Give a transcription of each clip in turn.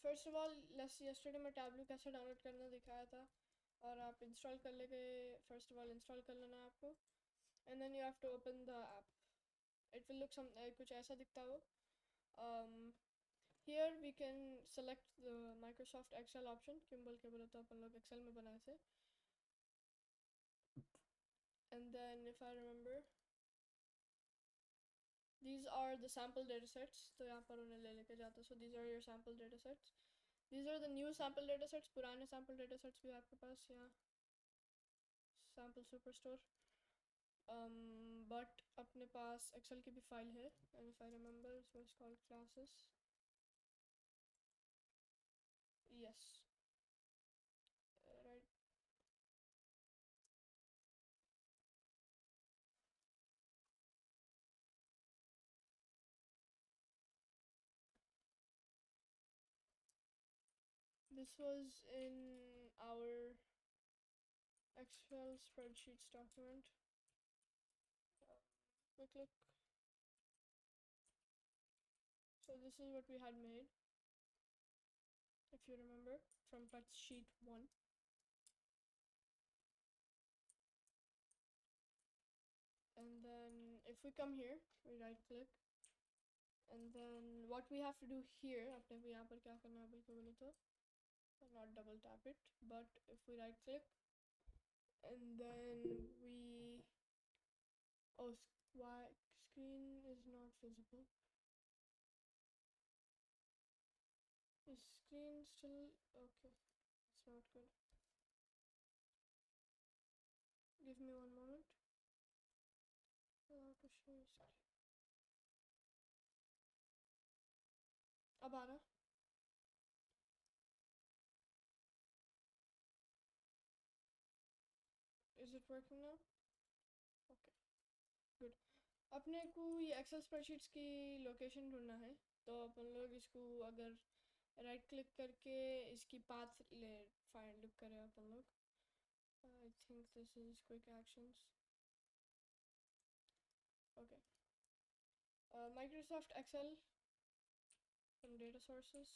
First of all yesterday मैं tableau कैसे download करना दिखाया था, और आप इंस्टॉल कर लेके फर्स्ट ऑफ ऑल इंस्टॉल कर लेना आपको, and then you have to open the app. It will look कुछ ऐसा दिखता हो. Here we can select the Microsoft Excel option. Kimball के बोले तो अपन लोग एक्सेल में बनाए थे. And then if I remember, these are the sample data sets. तो यहाँ पर उन्हें ले लेके जाता. So these are your sample data sets. These are the new sample data sets. पुराने sample data sets भी आपके पास यहाँ sample superstore. But अपने पास Excel की भी फाइल है, and if I remember it was called classes. Yes, right. This was in our Excel spreadsheets document. Quick look. So this is what we had made, if you remember, from sheet 1. And then if we come here, we right click, and then what we have to do here, अपने को यहाँ पर क्या करना है बिल्कुल बोले तो, not double tap it, but if we right click, and then we, oh, why screen is not visible? Is screen still okay? It's not good. Give me one moment. Allow to share screen. अब आ रहा? Is it working now? Okay, good. अपने को ये Excel spreadsheets की location ढूंढना है. तो अपन लोग इसको अगर राइट क्लिक करके इसकी पाथ ले फाइंड लुक करें अपन लोग. I think this is quick actions. Okay, Microsoft Excel from data sources.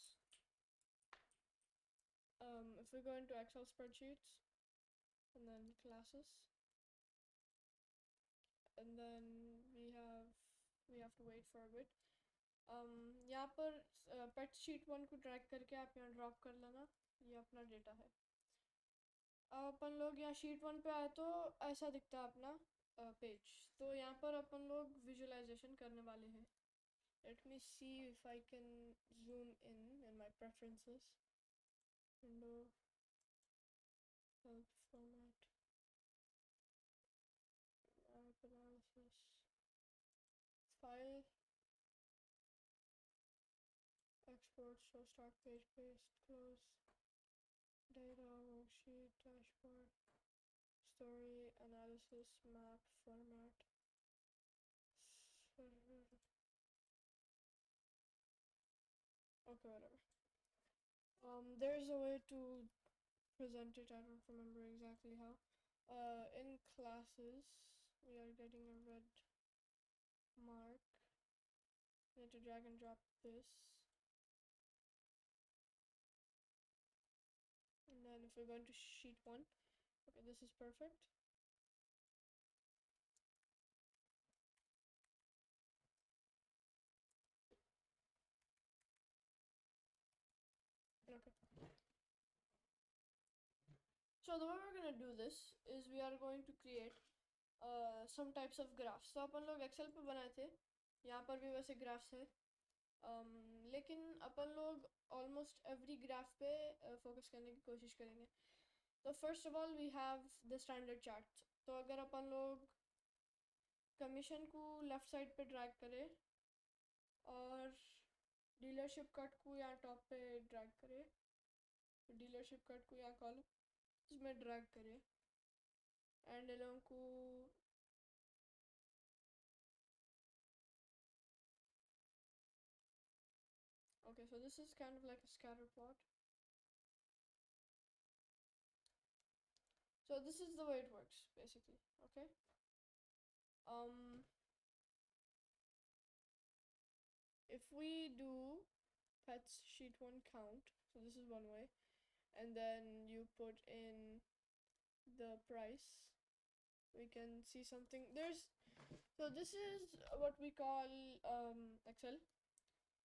If we go into Excel spreadsheets and then classes, and then we have to wait for a bit. यहाँ पर pet sheet 1 को drag करके आप यहाँ drop कर लेना. ये अपना डेटा है. अपन लोग यहाँ शीट 1 पे आए तो ऐसा दिखता है अपना पेज. तो यहाँ पर अपन लोग विजुअलाइजेशन करने वाले हैं. Let me see if I can zoom in my preferences window, help format, app analysis, file, export, show start page, paste, close, data, worksheet, dashboard, story, analysis, map, format, server. Okay, whatever. There's a way to present it. I don't remember exactly how. In classes, we are getting a red mark. We need to drag and drop this. And then if we're going to sheet 1, okay, this is perfect. Okay. So the way we're going to do this is we are going to create some types of graphs. So अपन लोग Excel पे बनाए थे. यहाँ पर भी वैसे graphs है. लेकिन अपन लोग almost every graph पे focus करने की कोशिश करेंगे. तो first of all we have the standard chart. तो अगर अपन लोग कमीशन को लेफ्ट साइड पे ड्रैग करें और डीलरशिप कट को यहाँ टॉप पे ड्रैग करें, डीलरशिप कट को यहाँ कॉलम इसमें ड्रैग करें, एंड एलों को okay, so this is kind of like a scatter plot. So this is the way it works basically. Okay, if we do pets sheet 1 count. So this is one way, and then you put in the price. We can see something. So this is what we call Excel.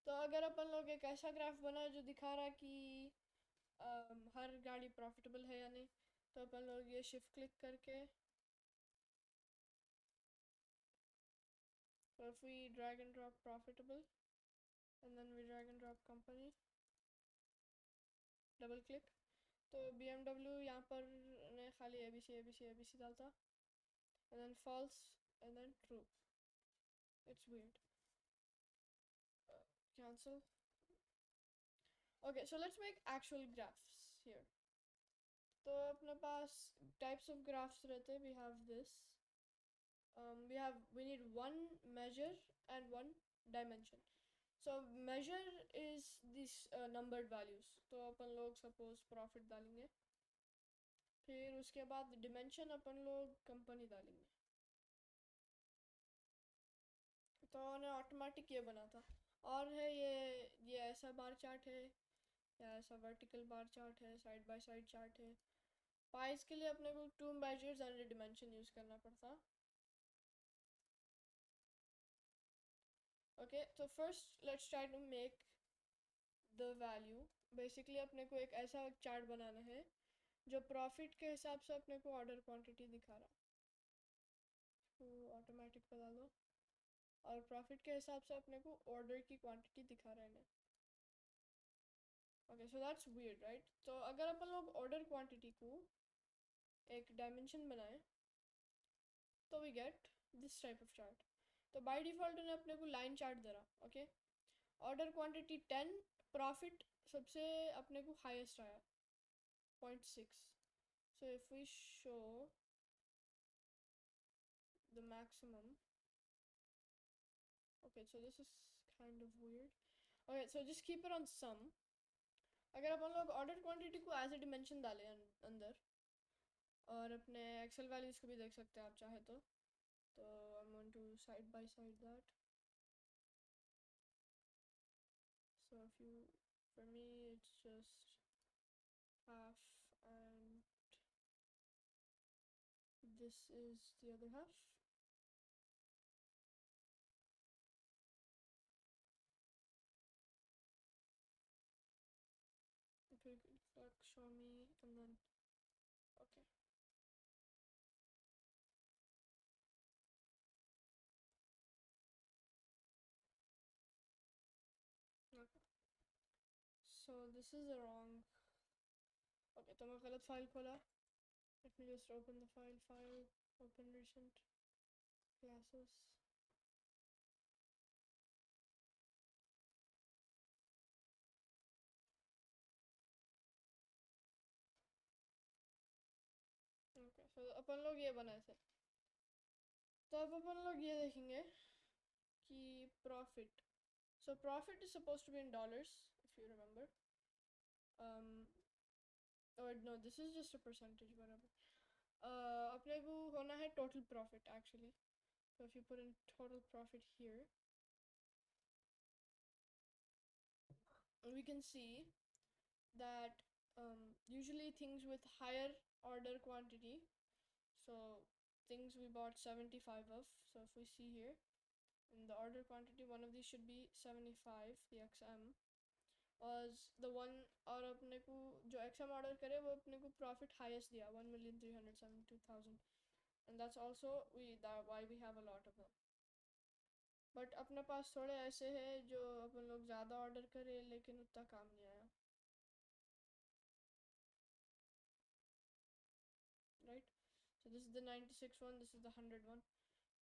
तो अगर अपन लोग एक ऐसा graph बना जो दिखा रहा कि हर गाड़ी प्रॉफिटेबल है या नहीं, तो अपन लोग ये शिफ्ट क्लिक करके, so if we drag and drop profitable and then we drag and drop company, double click, तो BMW यहाँ पर ने खाली ABC डालता, and then false and then true. It's weird. Cancel. Okay, so let's make actual graphs here. तो अपने पास types of graphs रहते. We have this. We need one measure and one dimension. So measure is these numbered values. तो अपन लोग suppose profit डालेंगे, फिर उसके बाद dimension अपन लोग company डालेंगे. तो उन्हें ऑटोमेटिक ये बना था. और है ये ऐसा बार चार्ट है या ऐसा वर्टिकल बार चार्ट है, साइड बाय साइड चार्ट है. पाइस के लिए अपने को 2 measures and a dimension use करना पड़ता. Okay, so first let's try to make the value. Basically अपने को एक ऐसा चार्ट बनाना है जो प्रॉफिट के हिसाब से अपने को ऑर्डर क्वांटिटी दिखा रहा. तो ऑटोमेटिक बता दो, और प्रॉफिट के हिसाब से अपने को ऑर्डर की क्वांटिटी दिखा रहे हैं. Okay, so that's weird, right? तो अगर अपन लोग ऑर्डर क्वांटिटी को एक डायमेंशन बनाए तो we get this type of chart. तो बाय डिफ़ॉल्ट उन्हें अपने को लाइन चार्ट दे रहा. ओके, ऑर्डर क्वांटिटी 10, प्रॉफिट सबसे अपने को हाईएस्ट आया 0.6. So if we show the maximum, okay, so this is kind of weird. Okay, so just keep it on sum. अगर अपन लोग ऑर्डर क्वांटिटी को एज ए डिमेंशन डालें अंदर, और अपने एक्सेल वैल्यूज को भी देख सकते हैं आप चाहे तो I am going to side by side that. So if you, for me it's just half and this is the other half. If you could show me, and then okay. Okay, so this is the wrong. Okay, तो मैं गलत file खोला. Let me just open the file, open recent classes. Okay, so अपन लोग ये बनाए थे. तो अब अपन लोग ये देखेंगे कि profit. So profit is suppose to be in dollars, if you remember. और no, this is just a percentage, बराबर. अपने को होना है total profit actually. So if you put in total profit here, we can see that usually things with higher order quantity, so things we bought 75 of, so if we see here in the order quantity, one of these should be 75, the XM was the one. और अपने को जो XM order करे वो अपने को profit highest दिया 1,372,000, and that's also why we have a lot of them. But अपने पास थोड़े ऐसे हैं जो अपन लोग ज़्यादा ऑर्डर करें लेकिन उतना काम नहीं आया, right? So this is the 96 one, this is the 100 one.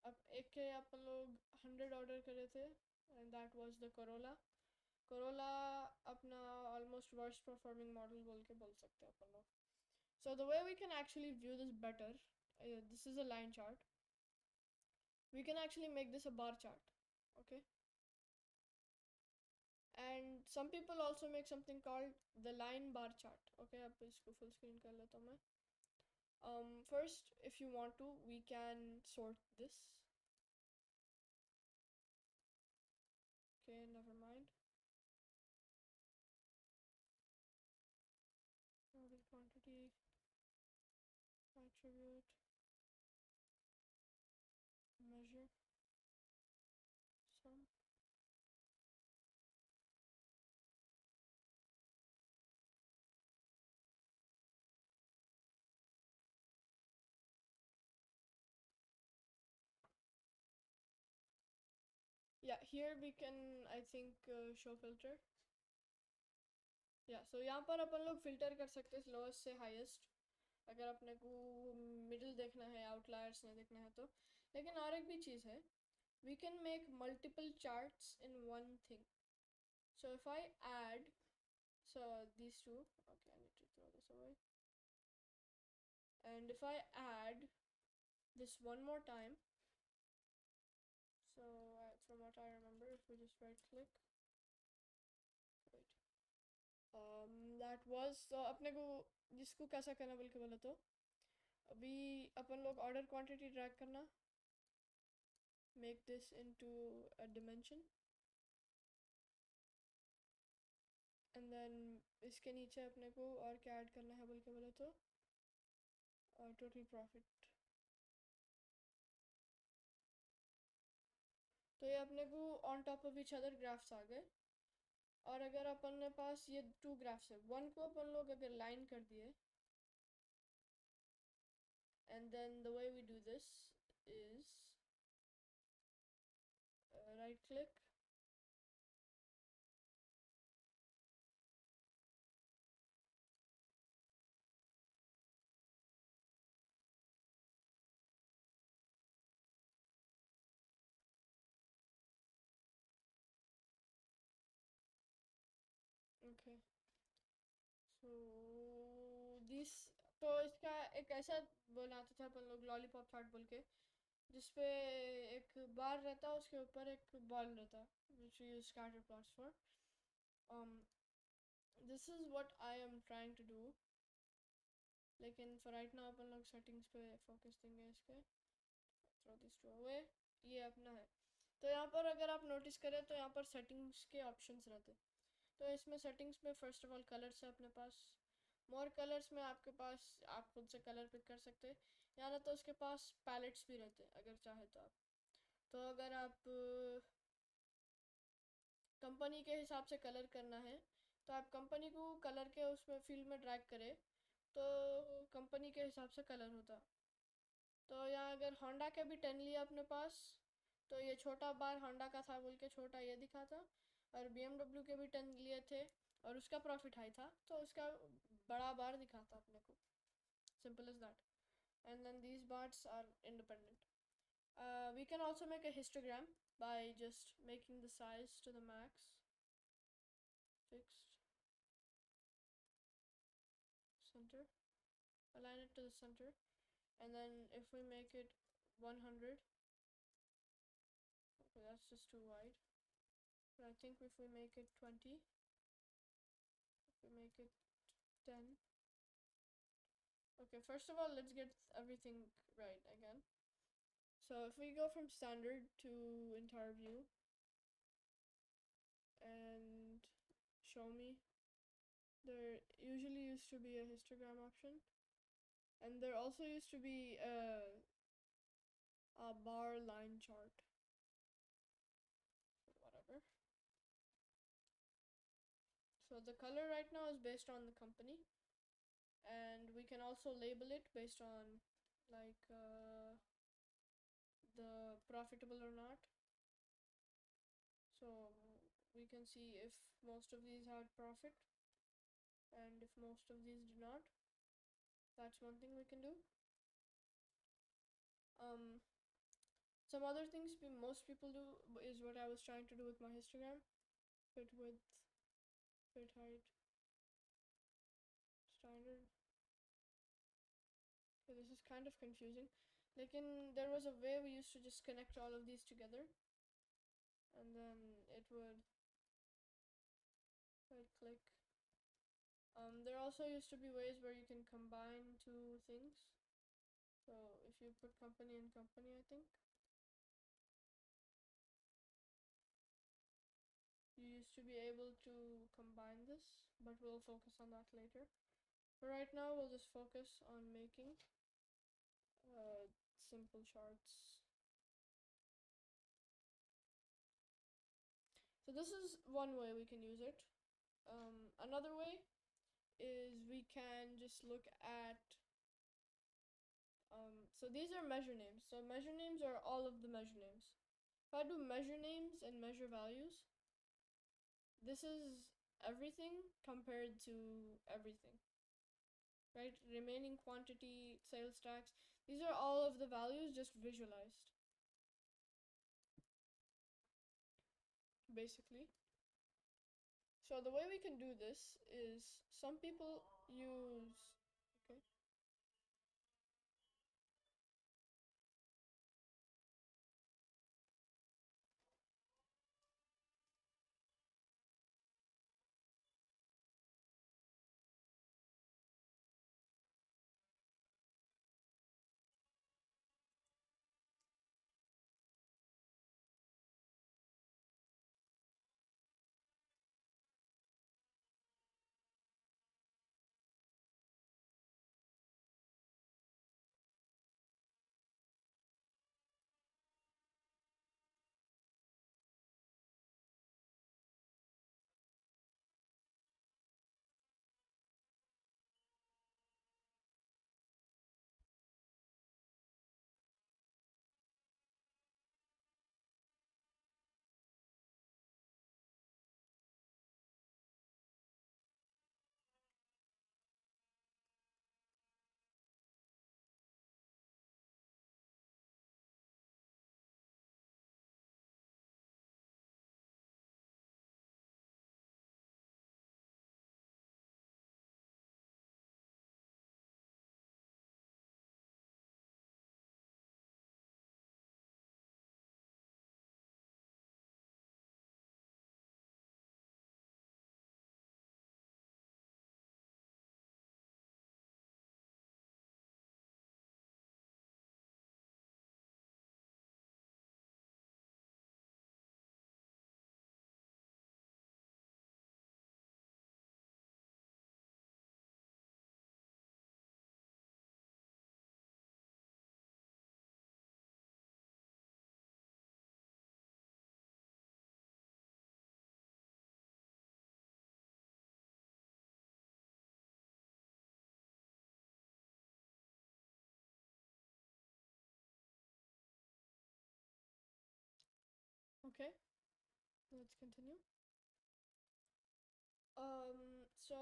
अब एक के अपन लोग 100 ऑर्डर करे थे, and that was the Corolla अपना ऑलमोस्ट वर्स्ट परफॉर्मिंग मॉडल बोल के बोल सकते हैं अपन लोग. So the way we can actually view this better, this is a line chart. We can actually make this a bar chart, okay? And some people also make something called the line bar chart. Okay, अब इसको full screen कर लेता हूँ मैं. First, if you want to, we can sort this. Okay, never mind. attribute measure sum. Yeah, here we can I think show filter. या सो यहाँ पर अपन लोग फिल्टर कर सकते हैं लोएस्ट से हाईएस्ट, अगर अपने को मिडिल देखना है, आउटलायर्स नहीं देखना है तो। लेकिन और एक भी चीज़ है, we can make multiple charts in one thing. So if I add so these two, okay, I need to throw this away, and if I add this one more time, so from what I remember, if we just right click, wait, that was अपने को जिसको कैसा करना बोल के बोला तो अभी अपन लोग ऑर्डर क्वांटिटी ड्रैग करना, make this into a dimension, and then इसके नीचे अपने को और क्या ऐड करना है बोल के बोले तो टोटल प्रॉफिट. तो ये अपने को on top of each other graphs आ गए. और अगर अपन के पास ये टू ग्राफ्स है, वन को अपन लोग अगर लाइन कर दिए, and then the way we do this is right click, okay, so this, तो इसका एक ऐसा बनाते थे अपन लोग लॉलीपॉप चार्ट बोल के, जिसपे एक बार रहता, उसके ऊपर एक बॉल रहता, which we use scatter plots for. This is what I am trying to do, लेकिन for right now अपन लोग settings पे focus देंगे इसके. throw this two away. ये अपना है. तो यहाँ पर अगर आप नोटिस करें तो यहाँ पर सेटिंग्स के ऑप्शंस रहते. तो इसमें सेटिंग्स में फर्स्ट ऑफ ऑल कलर्स है अपने पास. मोर कलर्स में आपके पास आप खुद से कलर पिक कर सकते हैं, या ना तो उसके पास पैलेट्स भी रहते हैं अगर चाहे तो आप. तो अगर आप कंपनी के हिसाब से कलर करना है तो आप कंपनी को कलर के उसमें फील्ड में ड्रैग करें तो कंपनी के हिसाब से कलर होता. तो यहाँ अगर होंडा के भी 10 लिया अपने पास, तो ये छोटा बार होंडा का था बोल के छोटा ये दिखा था, और BMW के भी 10 लिए थे और उसका प्रॉफिट हाई था तो उसका बड़ा बार दिखाता अपने को. Simple is that. And then these bars are independent. We can also make a histogram by just making the size to the max, fixed, center, align it to the center, and then if we make it 100, okay, that's just too wide, but I think if we make it 20, if we make it 10, okay, first of all let's get everything right again. So if we go from standard to entire view and show me, there usually used to be a histogram option, and there also used to be a bar line chart, whatever. So the color right now is based on the company, and we can also label it based on like the profitable or not. So we can see if most of these had profit and if most of these do not. That's one thing we can do. Some other things most people do is what I was trying to do with my histogram: fit width, fit height, standard. So this is kind of confusing. Like there was a way we used to just connect all of these together, and then it would right click. There also used to be ways where you can combine two things. So if you put company and company, I think you used to be able to combine this, but we'll focus on that later. For right now, we'll just focus on making simple charts. So this is one way we can use it. Another way is we can just look at, so these are measure names. So measure names are all of the measure names. If I do measure names and measure values, this is everything compared to everything, right? Remaining quantity, sales tax, these are all of the values just visualized, basically. So the way we can do this is some people use, okay. Okay, let's continue. So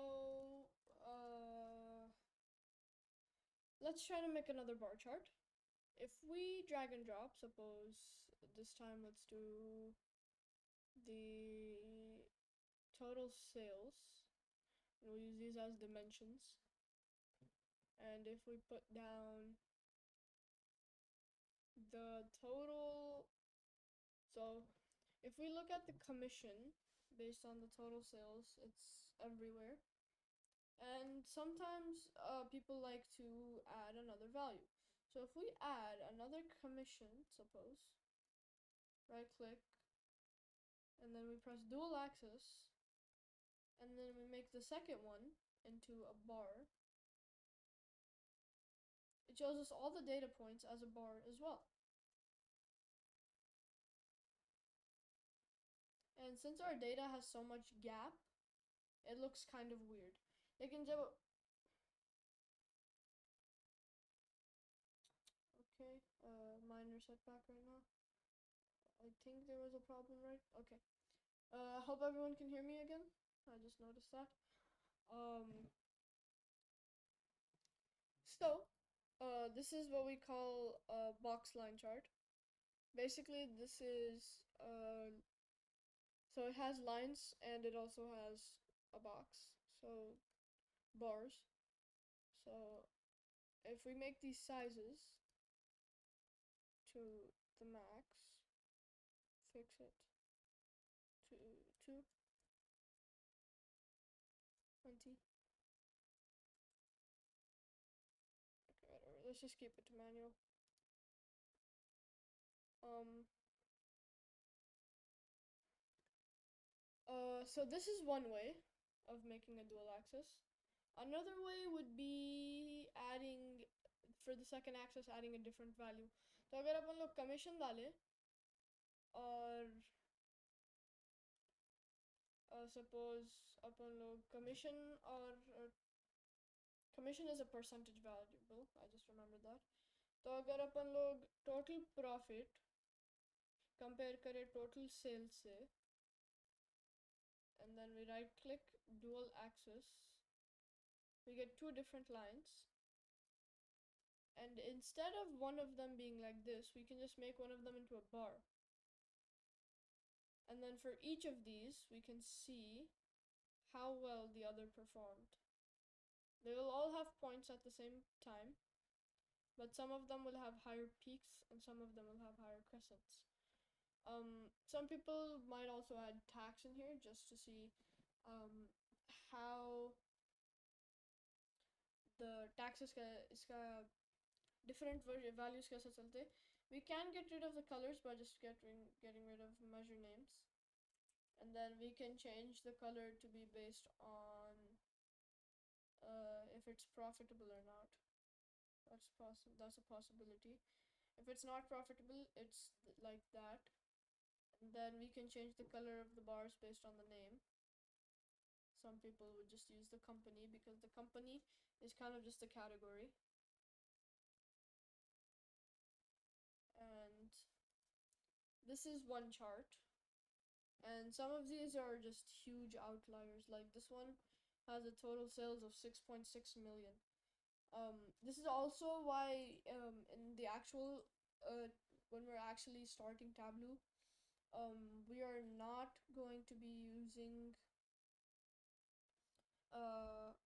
let's try to make another bar chart. If we drag and drop, suppose this time let's do the total sales, and we'll use these as dimensions. And if we put down the total, so if we look at the commission based on the total sales, it's everywhere. And sometimes people like to add another value. So if we add another commission, suppose, right click, and then we press dual axis, and then we make the second one into a bar, it shows us all the data points as a bar as well. And since our data has so much gap, it looks kind of weird. लेकिन जब okay, minor setback right now. I think there was a problem, right? Okay. Hope everyone can hear me again. I just noticed that. So, this is what we call a box line chart. Basically, this is so it has lines and it also has a box, so bars. So if we make these sizes to the max, fix it to 2, 20. Okay, whatever. Let's just keep it to manual. So this is one way of making a dual axis. Another way would be adding for the second axis adding a different value. तो अगर अपन लोग commission डाले और suppose अपन लोग commission और commission is a percentage variable, I just remember that. तो अगर अपन लोग total profit compare करें total sales से, and then we right click dual axis, we get two different lines, and instead of one of them being like this, we can just make one of them into a bar, and then for each of these we can see how well the other performed. They will all have points at the same time, but some of them will have higher peaks and some of them will have higher crescents. Some people might also add tax in here just to see how the taxes iska different values kaise chalte. We can get rid of the colors by just getting rid of measure names, and then we can change the color to be based on if it's profitable or not. That's a possibility. If it's not profitable, it's like that. And then we can change the color of the bars based on the name. Some people would just use the company because the company is kind of just a category. And this is one chart. And some of these are just huge outliers. Like this one has a total sales of 6.6 million. This is also why in the actual when we're actually starting Tableau, we are not going to be using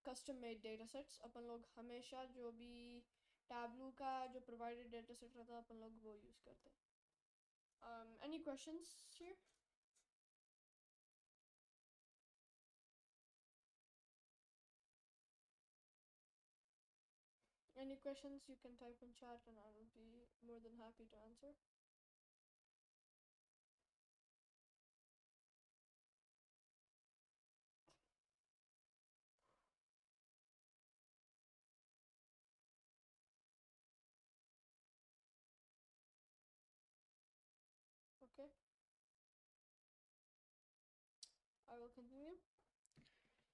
custom made datasets. अपन लोग हमेशा जो भी Tableau का जो provided dataset रहता है अपन लोग वो use करते हैं. Any questions here? Any questions you can type in chat and I will be more than happy to answer. Okay, I will continue.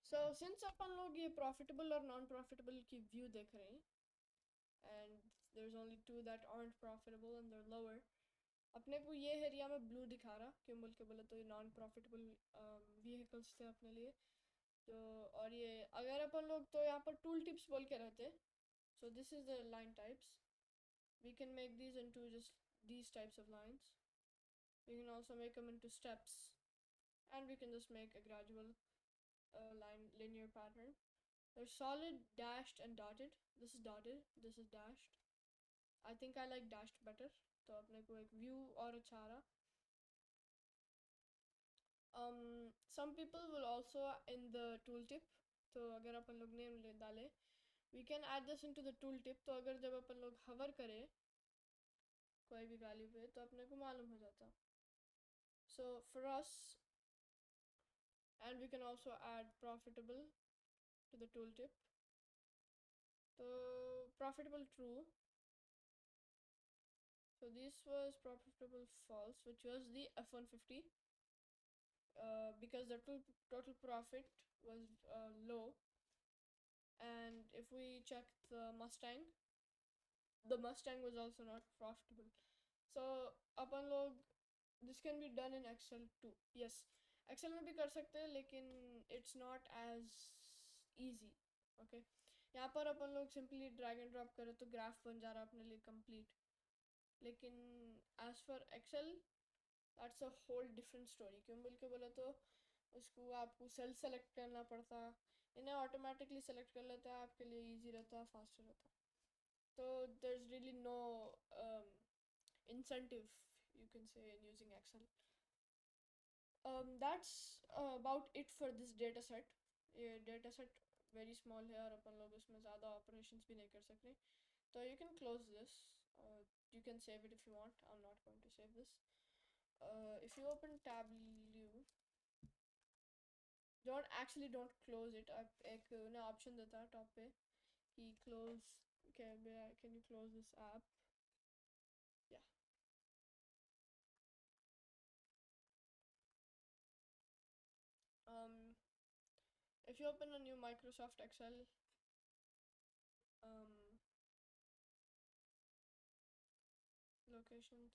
So since अपन लोग ये profitable और non-profitable की view देख रहे हैं, and there's only two that aren't profitable and they're lower, अपने को ये एरिया में blue दिखा रहा क्यों बोल के बोले तो ये non-profitable vehicles थे अपने लिए. तो और ये अगर अपन लोग तो यहाँ पर tool tips बोल के रहते, so this is the line types. We can make these into just these types of lines. We can also make them into steps, and we can just make a gradual linear pattern. There's solid, dashed, and dotted. This is dotted, this is dashed. I think I like dashed better. तो अपने को एक view और अच्छा आ रहा. Some people will also in the tooltip. तो अगर अपन लोग name डाले, we can add this into the tooltip. तो अगर जब अपन लोग hover करें कोई भी value पे तो अपने को मालूम हो जाता. So for us, and we can also add profitable to the tooltip. So profitable true. So this was profitable false, which was the F-150. Because the total profit was low. And if we check the Mustang was also not profitable. So अपन लोग this can be done in Excel too. Yes, Excel में भी कर सकते हैं लेकिन it's not as easy. Okay, यहाँ पर अपन लोग simply drag and drop करें तो graph बन जा रहा अपने लिए complete. लेकिन as for Excel, that's a whole different story. क्यों बोल के बोला तो उसको आपको cell select करना पड़ता, इन्हें automatically select कर लेता है, आपके लिए easy रहता, faster रहता. So there's really no incentive, you can say, in using Excel. That's about it for this data set. ये data set very small है और अपन लोग इसमें ज़्यादा operations भी नहीं कर सकते. So you can close this. You can save it if you want. I'm not going to save this. If you open Tableau, don't close it. एक ना option देता है top पे कि close Okay, can you close this app? Yeah. If you open a new Microsoft Excel, locations.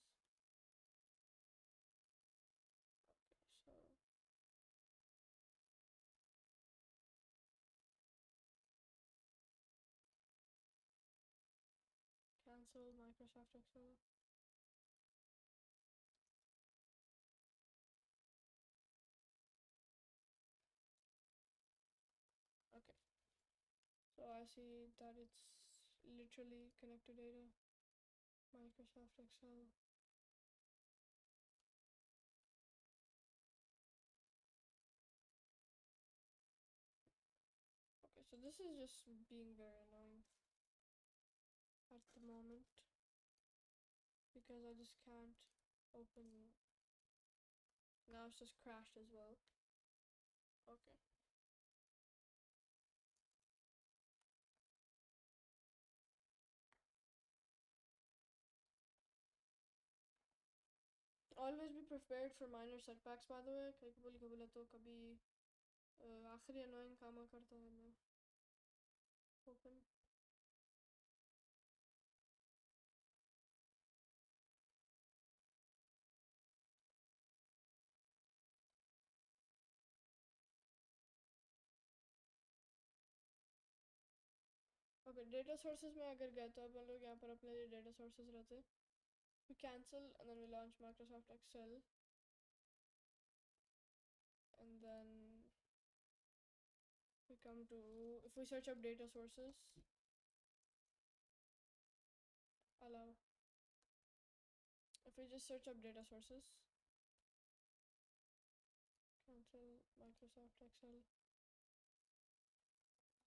Okay, so cancel Microsoft Excel. Okay, so I see that it's literally connected data. Microsoft Excel. Okay, so this is just being very annoying at the moment because I just can't open. Now it's just crashed as well. Okay. Always be prepared for minor setbacks, by the way. कभी कभी तो कभी आखिरी annoying काम करता है मैं open. Okay, data sources में अगर गए तो अपन लोग यहाँ पर अपने data sources रहते हैं. We cancel and then we launch Microsoft Excel, and then we come to, if we search up data sources, allow, if we just search up data sources, cancel Microsoft Excel,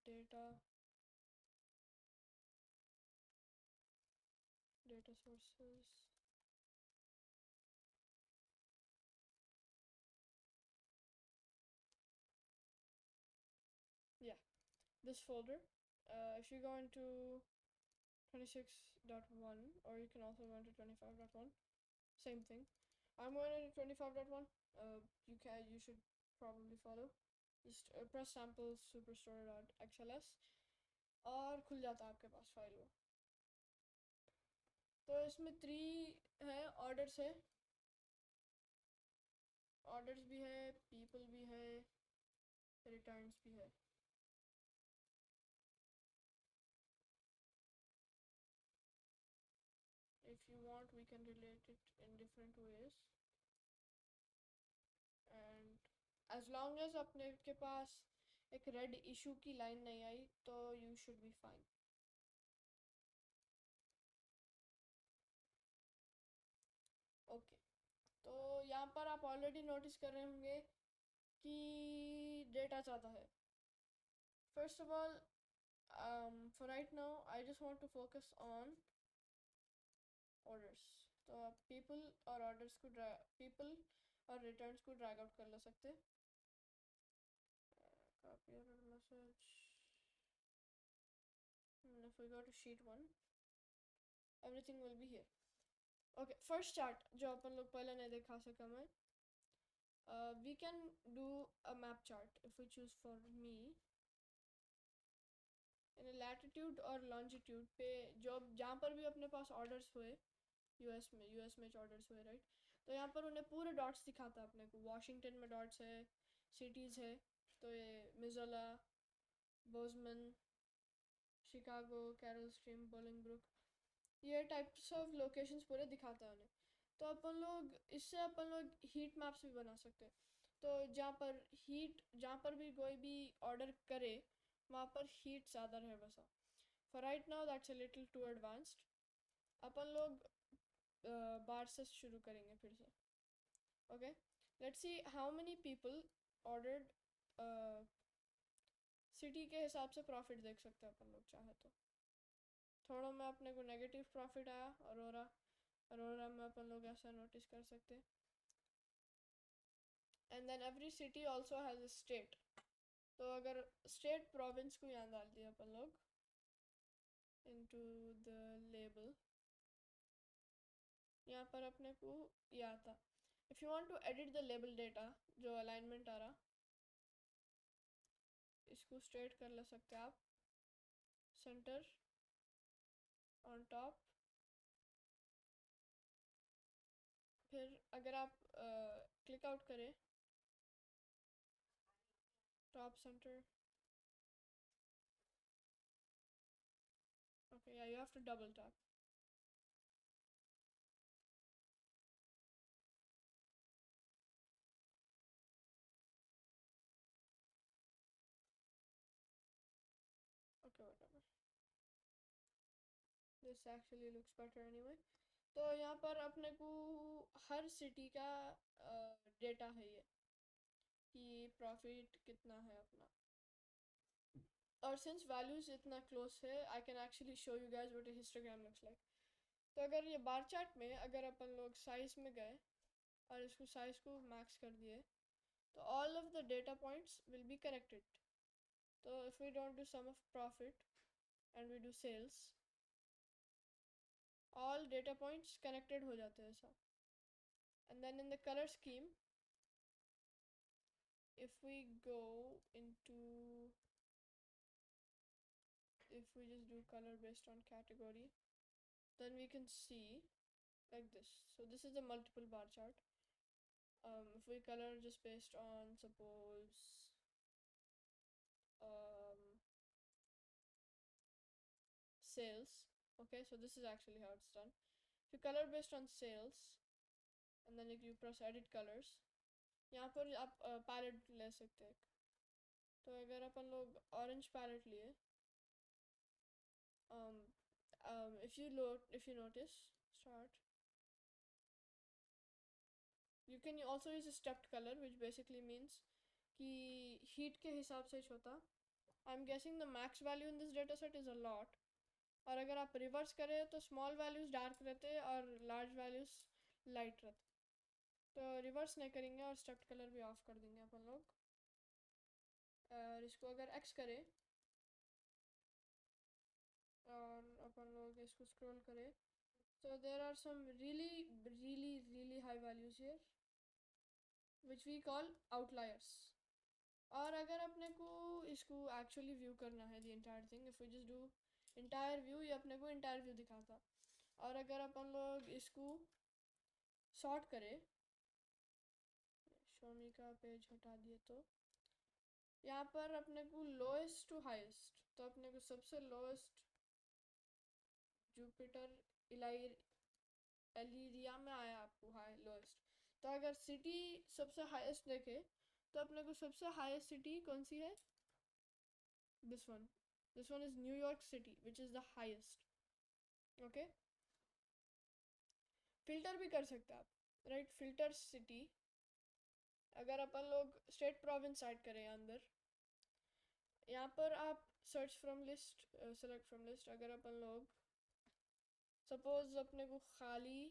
data sources. Yeah, this folder. If you go into 26.1, or you can also go into 25.1, same thing. I'm going into 25.1. You should probably follow. Just press samples superstore.xls और खुल जाता है आपके पास file वो. तो इसमें 3 है, orders है, ऑर्डर्स भी है, पीपल भी है, रिटर्न्स भी है. If you want, we can relate it in different ways, and as long as अपने के पास एक रेड इशू की लाइन नहीं आई तो you should be fine. Okay, तो यहाँ पर आप ऑलरेडी नोटिस कर रहे होंगे कि डेटा चाहता है. First of all, for right now I just want to focus on orders. तो आप people और orders को people और returns को drag out कर ले सकते. Copy error message. And if we go to sheet 1, everything will be here. Okay, first chart जो अपन लोग पहले नहीं दिखा सका मैं. We can do a map chart if we choose for me. In a latitude और longitude पे जो जहाँ पर भी अपने पास orders हुए यूएस में ऑर्डर्स हुए, राइट, तो यहाँ पर उन्हें पूरे डॉट्स दिखाता है अपने को. वाशिंगटन में डॉट्स है, सिटीज़ है, तो ये मिज़ोला, बोजमन, शिकागो, कैरल स्ट्रीम, बोलिंगब्रुक, ये टाइप्स ऑफ लोकेशंस पूरे दिखाता है उन्हें. तो अपन लोग इससे अपन लोग हीट मैप्स भी बना सकते हैं. तो जहाँ पर भी कोई भी ऑर्डर करे वहाँ पर हीट ज़्यादा रहे वैसा. For right now that's a little too advanced. अपन लोग बार से शुरू करेंगे फिर से. Okay, let's see how many people ordered. City के हिसाब से प्रॉफिट देख सकते हैं अपन लोग चाहे तो. थोड़ा में अपने को नेगेटिव प्रॉफिट आया अरोरा में अपन लोग ऐसा नोटिस कर सकते. And then every city also has a state. तो अगर स्टेट प्रोविंस को यहाँ डाल दिया अपन लोग, into the label. यहाँ पर अपने को ये आता, if you want to edit the label data जो alignment आ रहा, इसको straight कर ले सकते आप, center on top. फिर अगर आप click out करें top center, okay, yeah, you have to double tap. Okay, whatever. This actually looks better anyway. तो यहाँ पर अपने को हर सिटी का डेटा है ये कि प्रॉफिट कितना है अपना, और सिंस वैल्यूज इतना क्लोज है I can actually show you guys what a histogram looks like. तो अगर ये बार चार्ट में अगर अपन लोग साइज में गए और इसको साइज को मैक्स कर दिए तो all of the data points will be connected. तो if we don't do sum of profit and we do sales, all data points connected हो जाते हैं सब. And then in the color scheme, if we go into, if we just do color based on category, then we can see like this. So this is the multiple bar chart. If we color just based on suppose sales, okay, so this is actually how it's done. If you color based on sales and then if you press edit colors, यहाँ पर आप palette ले सकते हैं. तो अगर अपन लोग orange palette लिए, if you notice, start, you can also use a stepped color, which basically means कि heat के हिसाब से छोटा. I'm guessing the max value in this data set is a lot. और अगर आप रिवर्स करें तो स्मॉल वैल्यूज डार्क रहते और लार्ज वैल्यूज लाइट रहते. तो रिवर्स नहीं करेंगे और स्टेप्ड कलर भी ऑफ कर देंगे अपन लोग. और इसको अगर एक्स करें और अपन लोग इसको स्क्रॉल करें, so there are some really high values here which we call outliers. और अगर अपने को इसको actually व्यू करना है the entire thing, if we just do entire view, ये अपने को entire view दिखाता. और अगर अपन लोग इसको sort करें, show me का पेज हटा दिए तो यहाँ पर अपने को lowest to highest, तो अपने को सबसे lowest जुपिटर एलिरिया में आया आपको हाई लोएस्ट. तो अगर सिटी सबसे हाईएस्ट देखे तो अपने को सबसे हाईएस्ट सिटी कौन सी है, this one is New York city which is the highest. Okay, filter भी कर सकते आप, राइट, फिल्टर सिटी. अगर अपन लोग स्टेट प्रोविंस ऐड करें अंदर, यहाँ पर आप search from list, select from list. अगर अपन लोग सपोज अपने को खाली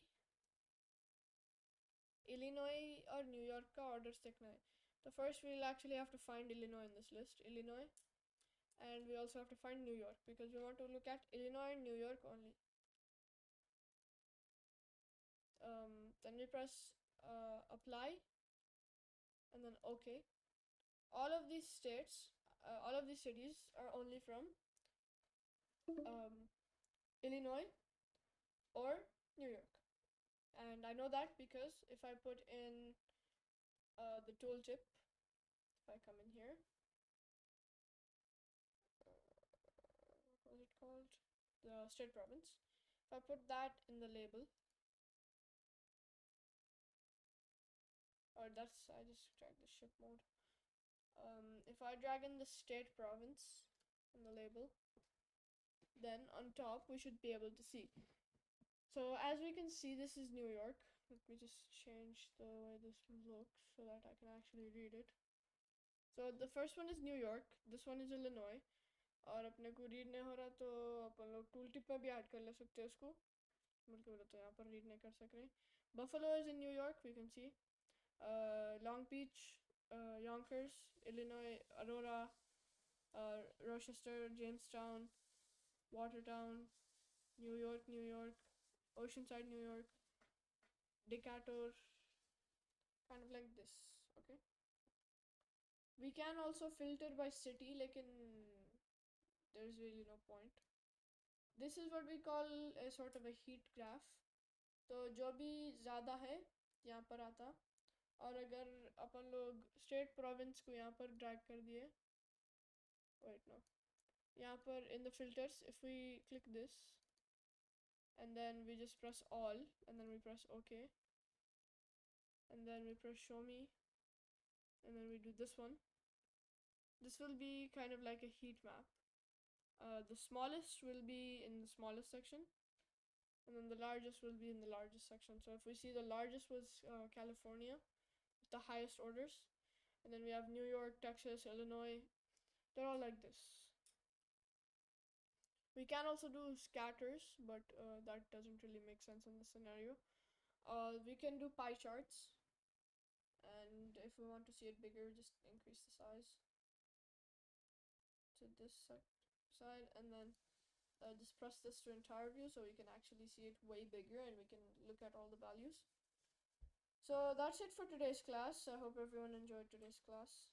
इलिनॉय और न्यूयॉर्क का ऑर्डर्स देखना है, तो first we will actually have to find Illinois in this list, Illinois, and we also have to find New York because we want to look at Illinois and New York only. Then we press apply and then OK. All of these states, all of these cities are only from Illinois or New York. And I know that because if I put in the tooltip, if I come in here, what was it called? The state province. If I put that in the label, or that's, I just drag the ship mode. If I drag in the state province in the label, then on top we should be able to see. So as we can see, this is New York. Let me just change the way this looks so that I can actually read it. So the first one is New York, this one is Illinois. और अपने को read नहीं हो रहा तो अपन लोग tool tip में भी ऐड कर ले सकते हैं उसको, बल्कि बोले तो यहाँ पर रीड नहीं कर सक रहे. Buffalo is in New York, we can see Long Beach, Yonkers, Illinois, Aurora, Rochester, Jamestown, Watertown, New York, New York, Oceanside, New York, Decatur, kind of like this. Okay, we can also filter by city, like in there's really no point. This is what we call a sort of a heat graph. तो जो भी ज़्यादा है यहाँ पर आता, और अगर अपन लोग स्टेट प्रोविंस को यहाँ पर ड्रैग कर दिए, वेट नो, यहाँ पर in the filters, if we click this and then we just press all and then we press OK and then we press show me and then we do this one, this will be kind of like a heat map. The smallest will be in the smallest section and then the largest will be in the largest section. So if we see the largest was California with the highest orders, and then we have New York, Texas, Illinois, they're all like this. We can also do scatters, but that doesn't really make sense in this scenario. We can do pie charts, and if we want to see it bigger, just increase the size to this side, and then just press this to entire view so we can actually see it way bigger and we can look at all the values. So that's it for today's class. I hope everyone enjoyed today's class.